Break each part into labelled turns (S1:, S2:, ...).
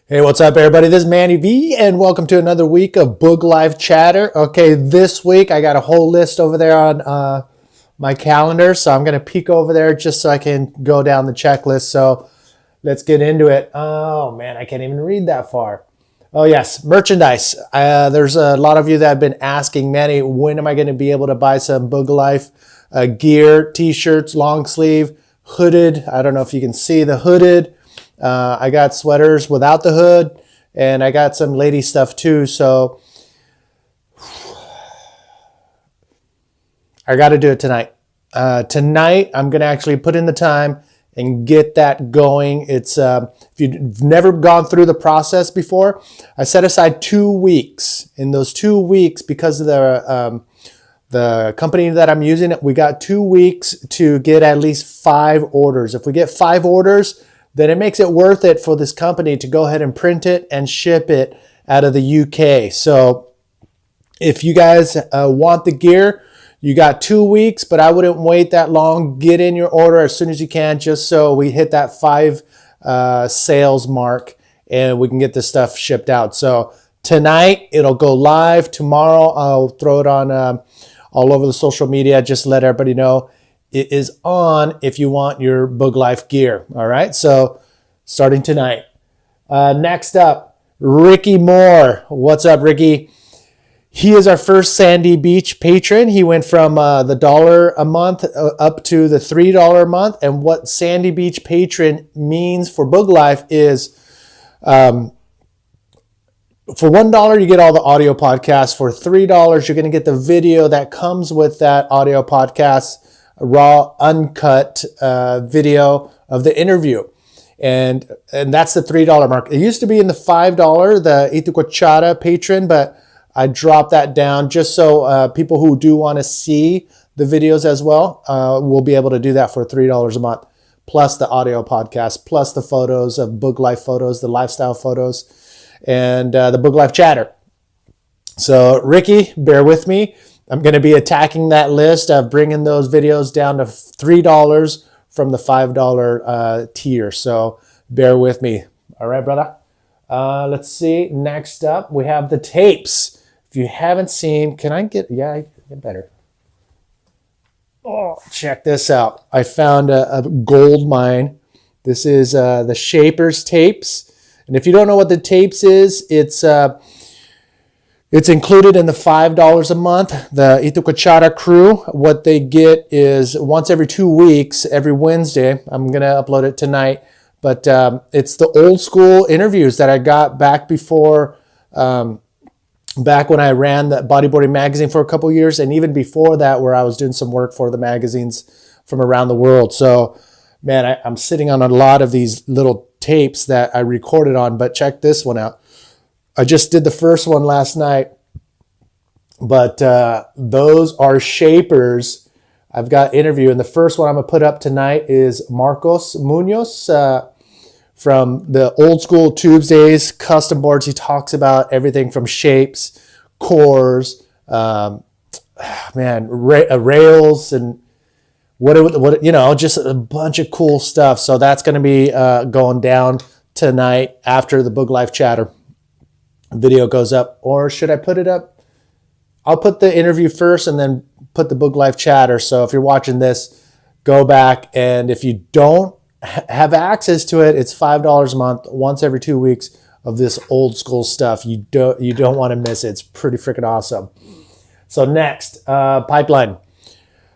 S1: Hey, what's up, everybody? This is Manny V, and welcome to another week of boogLIFE Chatter. Okay, this week I got a whole list over there on my calendar, so I'm going to peek over there just so I can go down the checklist. So let's get into it. Oh, man, I can't even read that far. Oh, yes, merchandise. There's a lot of you that have been asking, Manny, when am I going to be able to buy some boogLIFE gear, t-shirts, long sleeve, hooded. I don't know if you can see the hooded. I got sweaters without the hood, and I got some lady stuff too. So I got to do it tonight. Tonight, I'm going to actually put in the time and get that going. It's if you've never gone through the process before, I set aside 2 weeks. In those 2 weeks, because of the company that I'm using, we got 2 weeks to get at least 5 orders. If we get 5 orders, then it makes it worth it for this company to go ahead and print it and ship it out of the UK. So if you guys want the gear, you got 2 weeks, but I wouldn't wait that long. Get in your order as soon as you can, just so we hit that 5 sales mark and we can get this stuff shipped out. So tonight it'll go live. Tomorrow I'll throw it on all over the social media. Just let everybody know it is on if you want your boogLIFE gear. All right, so starting tonight. Next up, Ricky Moore. What's up, Ricky? He is our first Sandy Beach patron. He went from the $1 a month up to the $3 a month. And what Sandy Beach patron means for boogLIFE is for $1, you get all the audio podcasts. For $3, you're going to get the video that comes with that audio podcast, raw, uncut video of the interview. And that's the $3 mark. It used to be in the $5, the Ituquachara patron, but I dropped that down just so people who do want to see the videos as well will be able to do that for $3 a month, plus the audio podcast, plus the photos of boogLIFE photos, the lifestyle photos, and the boogLIFE chatter. So Ricky, bear with me. I'm going to be attacking that list of bringing those videos down to $3 from the $5 tier. So bear with me. All right, brother. Let's see. Next up, we have the tapes. If you haven't seen, can I get, yeah, I get better. Oh, check this out. I found a gold mine. This is the Shapers tapes. And if you don't know what the tapes is, it's included in the $5 a month. The Ituquachara crew, what they get is once every 2 weeks, every Wednesday. I'm going to upload it tonight. But it's the old school interviews that I got back before, back when I ran the bodyboarding magazine for a couple years. And even before that, where I was doing some work for the magazines from around the world. So, man, I'm sitting on a lot of these little tapes that I recorded on. But check this one out. I just did the first one last night, but those are Shapers. I've got interview, and the first one I'm going to put up tonight is Marcos Munoz from the old school tubes days, custom boards. He talks about everything from shapes, cores, rails, and what you know, just a bunch of cool stuff. So that's going to be going down tonight after the boogLIFE chatter video goes up. Or should I put it up? I'll put the interview first and then put the boogLIFE chatter. So if you're watching this, go back, and if you don't have access to it, it's $5 a month, once every 2 weeks of this old school stuff. You don't want to miss it. It's pretty freaking awesome. So next, pipeline.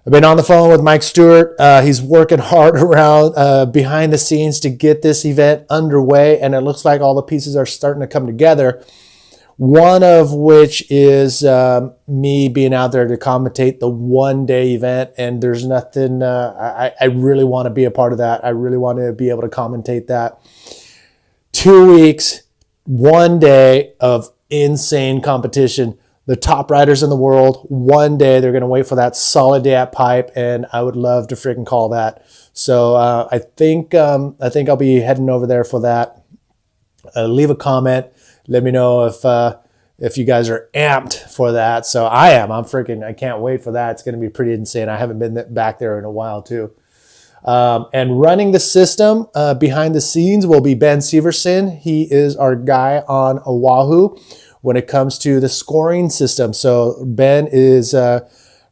S1: I've been on the phone with Mike Stewart. He's working hard around behind the scenes to get this event underway, and it looks like all the pieces are starting to come together. One of which is me being out there to commentate the one-day event, and there's nothing, I really want to be a part of that. I really want to be able to commentate that. 2 weeks, 1 day of insane competition. The top riders in the world, 1 day, they're going to wait for that solid day at Pipe, and I would love to freaking call that. So I think I'll be heading over there for that. Leave a comment. Let me know if you guys are amped for that. So I am. I can't wait for that. It's going to be pretty insane. I haven't been back there in a while too. And running the system behind the scenes will be Ben Severson. He is our guy on Oahu when it comes to the scoring system. So Ben is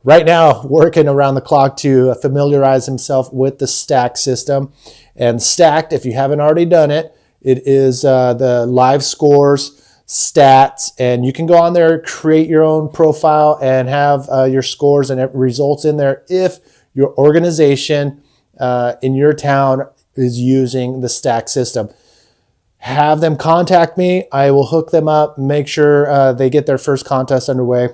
S1: right now working around the clock to familiarize himself with the Stack system. And Stacked, if you haven't already done it, it is the live scores, stats, and you can go on there, create your own profile, and have your scores and results in there if your organization in your town is using the Stack system. Have them contact me. I will hook them up, make sure they get their first contest underway.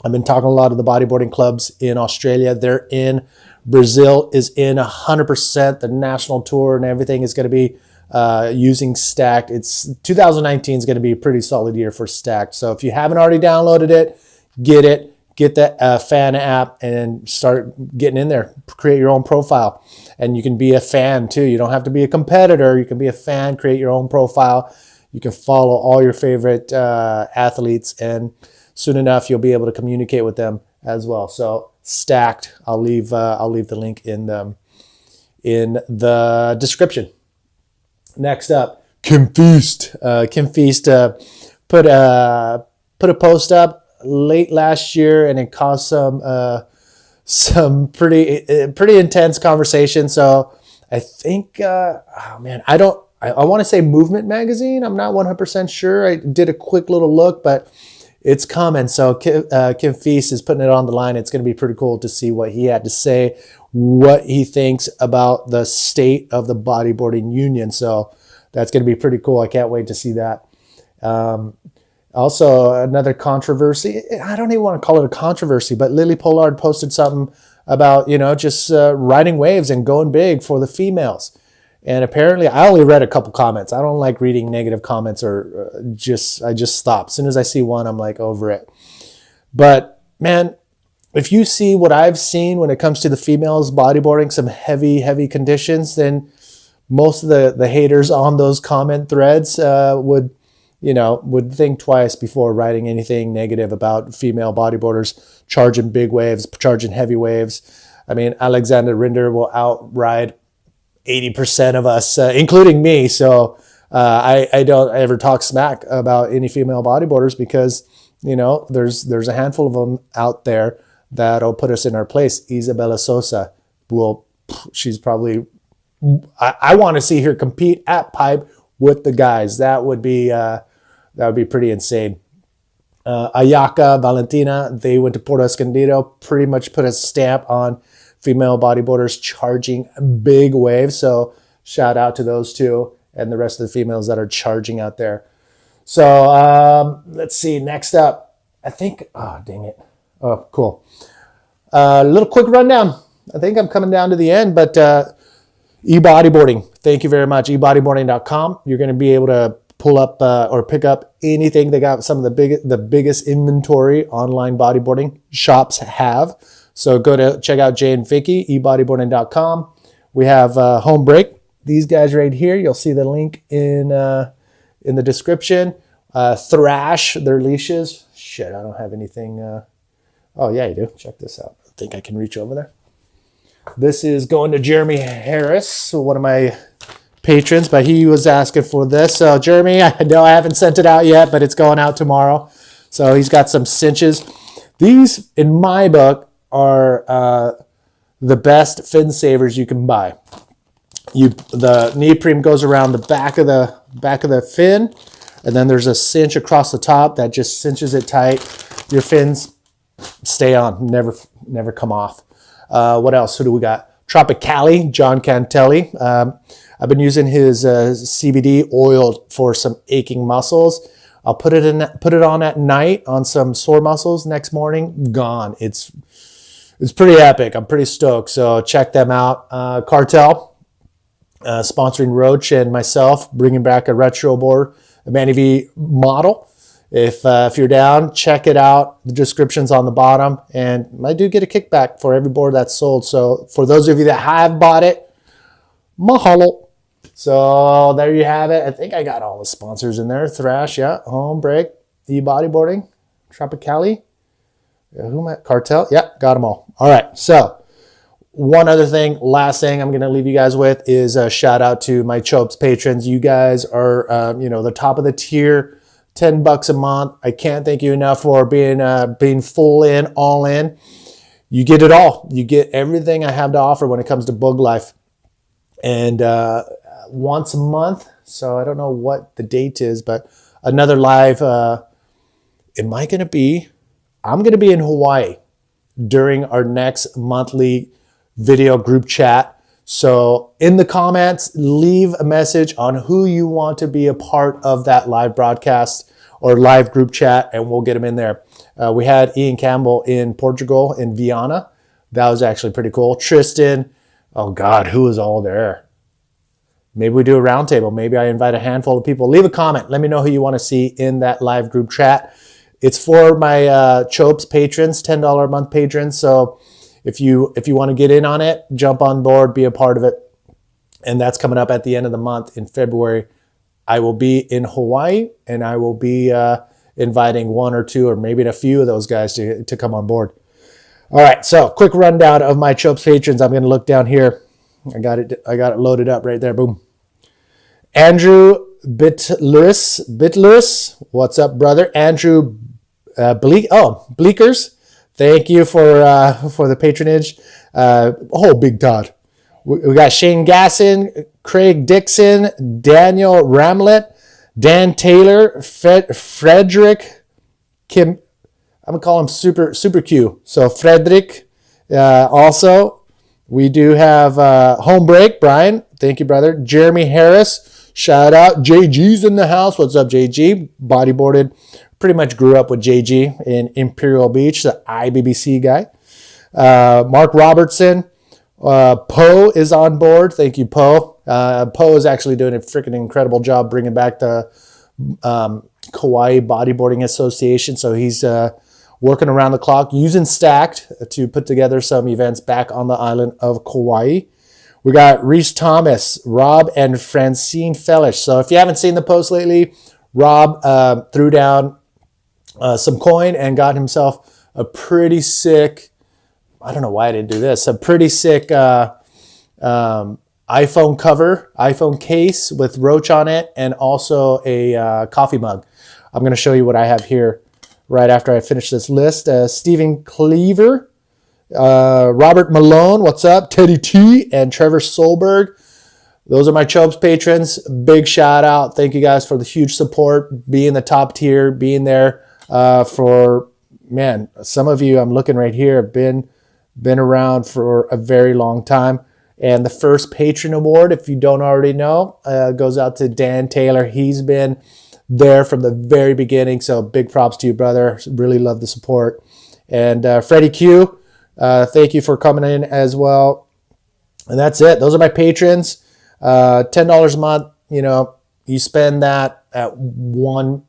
S1: I've been talking to a lot of the bodyboarding clubs in Australia. They're in. Brazil is in 100%. The national tour and everything is going to be using Stacked. 2019 is going to be a pretty solid year for Stacked. So if you haven't already downloaded it, get it. Get the fan app and start getting in there. Create your own profile. And you can be a fan too. You don't have to be a competitor. You can be a fan, create your own profile. You can follow all your favorite athletes, and soon enough you'll be able to communicate with them as well. So Stacked, I'll leave the link in the description. Next up, Kim Feast. Kim Feast put a post up late last year, and it caused some pretty intense conversation. So I think, oh man, I want to say Movement Magazine. I'm not 100% sure. I did a quick little look, but it's coming. So Kim Feast is putting it on the line. It's going to be pretty cool to see what he had to say, what he thinks about the state of the bodyboarding union. So that's going to be pretty cool. I can't wait to see that. Also, another controversy. I don't even want to call it a controversy, but Lilly Pollard posted something about, just riding waves and going big for the females. And apparently, I only read a couple comments. I don't like reading negative comments, or I just stop. As soon as I see one, I'm like over it. But man, if you see what I've seen when it comes to the females bodyboarding, some heavy conditions, then most of the haters on those comment threads would think twice before writing anything negative about female bodyboarders charging big waves, charging heavy waves. I mean, Alexander Rinder will outride 80% of us, including me. So I don't ever talk smack about any female bodyboarders because, there's a handful of them out there that'll put us in our place. Isabella Sosa, she's probably, I want to see her compete at pipe with the guys. That would be pretty insane. Ayaka, Valentina, they went to Puerto Escondido, pretty much put a stamp on female bodyboarders charging big waves. So shout out to those two and the rest of the females that are charging out there. So let's see. Next up, I think, oh, dang it. Oh, cool. A little quick rundown. I think I'm coming down to the end, but e-bodyboarding. Thank you very much. ebodyboarding.com. You're going to be able to pull up or pick up anything. They got some of the biggest inventory online bodyboarding shops have. So go to check out Jay and Vicky, ebodyboarding.com. We have Home Break. These guys right here. You'll see the link in the description. Thrash, their leashes. Shit, I don't have anything. Oh yeah, you do. Check this out. I think I can reach over there. This is going to Jeremy Harris, one of my patrons, but he was asking for this. So Jeremy, I know I haven't sent it out yet, but it's going out tomorrow. So he's got some cinches. These, in my book, are the best fin savers you can buy. The neoprene goes around the back of the fin, and then there's a cinch across the top that just cinches it tight. Your fins stay on, never come off. What else? Who do we got? TropiCali, John Cantelli. I've been using his CBD oil for some aching muscles. I'll put it on at night on some sore muscles. Next morning, gone. It's pretty epic. I'm pretty stoked. So check them out. Cartel, sponsoring Roach and myself, bringing back a retro board, a Manny V model. If you're down, check it out. The description's on the bottom, and I do get a kickback for every board that's sold. So for those of you that have bought it, mahalo. So there you have it. I think I got all the sponsors in there. Thrash, yeah. Home Break, e-bodyboarding, TropiCali. Who am I? Cartel. Yeah, got them all. All right. So one other thing, last thing I'm going to leave you guys with is a shout out to my Chopes patrons. You guys are, the top of the tier, $10 a month. I can't thank you enough for being full in, all in. You get it all. You get everything I have to offer when it comes to boogLIFE. And once a month, so I don't know what the date is, but another live. I'm going to be in Hawaii during our next monthly video group chat. So in the comments, leave a message on who you want to be a part of that live broadcast or live group chat, and we'll get them in there. We had Ian Campbell in Portugal, in Viana. That was actually pretty cool. Tristan, oh God, who was all there? Maybe we do a roundtable. Maybe I invite a handful of people. Leave a comment. Let me know who you want to see in that live group chat. It's for my Chopes patrons, $10 a month patrons. So if you want to get in on it, jump on board, be a part of it. And that's coming up at the end of the month in February. I will be in Hawaii, and I will be inviting one or two or maybe a few of those guys to come on board. All right, so quick rundown of my Chopes patrons. I'm going to look down here. I got it loaded up right there. Boom. Andrew Bittlers. What's up, brother? Andrew Bleekers. Thank you for the patronage. Big Todd. We got Shane Gasson, Craig Dixon, Daniel Ramlet, Dan Taylor, Frederick Kim. I'm gonna call him Super Q. So Frederick. Also, we do have Home Break, Brian. Thank you, brother. Jeremy Harris. Shout out. JG's in the house. What's up, JG? Bodyboarded. Pretty much grew up with JG in Imperial Beach, the IBBC guy. Mark Robertson. Poe is on board. Thank you, Poe. Poe is actually doing a freaking incredible job bringing back the Kauai Bodyboarding Association. So he's working around the clock using Stacked to put together some events back on the island of Kauai. We got Reese Thomas, Rob, and Francine Fellish. So if you haven't seen the post lately, Rob threw down some coin and got himself a pretty sick, I don't know why I didn't do this, a pretty sick iPhone cover, iPhone case with Roach on it, and also a coffee mug. I'm going to show you what I have here right after I finish this list. Stephen Cleaver, Robert Malone, what's up? Teddy T, and Trevor Solberg. Those are my Chopes patrons. Big shout out. Thank you guys for the huge support, being the top tier, being there for, man, some of you, I'm looking right here, have been around for a very long time. And the first patron award, if you don't already know, goes out to Dan Taylor. He's been there from the very beginning. So big props to you, brother. Really love the support. And Freddie Q, thank you for coming in as well. And that's it. Those are my patrons. $10 a month. You know, you spend that at one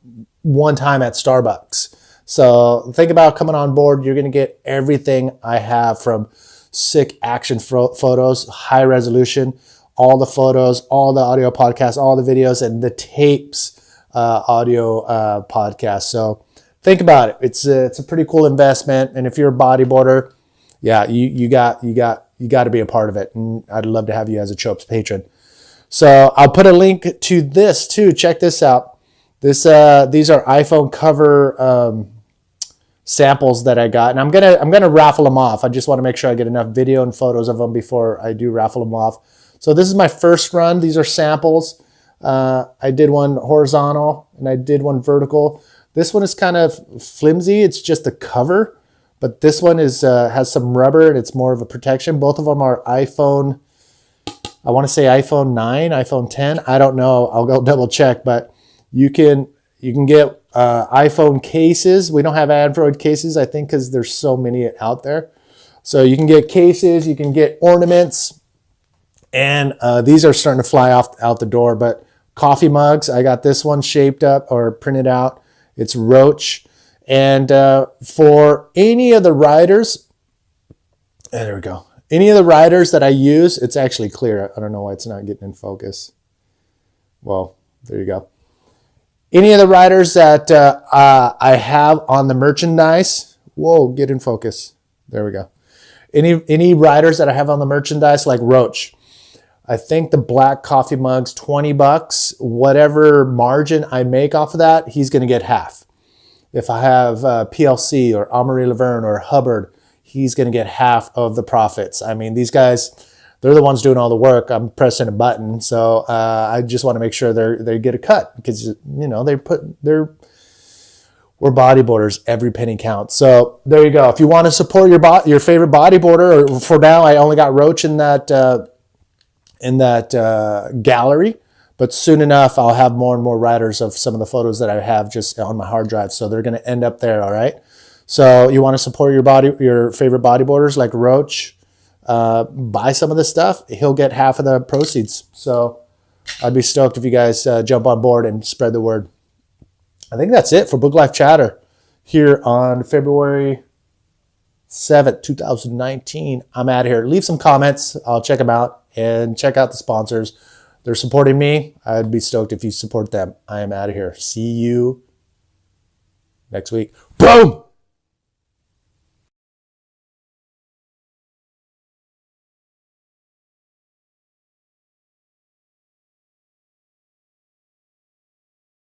S1: time at Starbucks. So think about coming on board. You're going to get everything I have, from sick action photos, high resolution, all the photos, all the audio podcasts, all the videos, and the tapes audio podcast. So think about it. It's a pretty cool investment. And if you're a bodyboarder, yeah, you got to be a part of it. And I'd love to have you as a Chopes patron. So I'll put a link to this too. Check this out. These are iPhone cover samples that I got, and I'm gonna raffle them off. I just want to make sure I get enough video and photos of them before I do raffle them off. So this is my first run. These are samples. I did one horizontal and I did one vertical. This one is kind of flimsy. It's just the cover, but this one is has some rubber and it's more of a protection. Both of them are iPhone. I want to say iPhone 9, iPhone 10. I don't know. I'll go double check, but you can get iPhone cases. We don't have Android cases, I think, because there's so many out there. So you can get cases, you can get ornaments, and these are starting to fly out the door. But coffee mugs, I got this one shaped up or printed out. It's Roach. And for any of the riders, there we go. Any of the riders that I use, it's actually clear. I don't know why it's not getting in focus. Well, there you go. Any of the riders that I have on the merchandise, whoa, get in focus. There we go. Any riders that I have on the merchandise, like Roach, I think the black coffee mugs, $20. Whatever margin I make off of that, he's going to get half. If I have PLC or Amory Laverne or Hubbard, he's going to get half of the profits. I mean, these guys, they're the ones doing all the work. I'm pressing a button. So I just want to make sure they get a cut because, you know, we're bodyboarders. Every penny counts. So there you go. If you want to support your favorite bodyboarder, or for now, I only got Roach in that gallery. But soon enough, I'll have more and more riders of some of the photos that I have just on my hard drive. So they're going to end up there, all right? So you want to support your favorite bodyboarders like Roach, buy some of this stuff. He'll get half of the proceeds. So I'd be stoked if you guys jump on board and spread the word. I think that's it for boogLIFE Chatter here on February 7th, 2019. I'm out of here. Leave some comments. I'll check them out and check out the sponsors. They're supporting me. I'd be stoked if you support them. I am out of here. See you next week. Boom!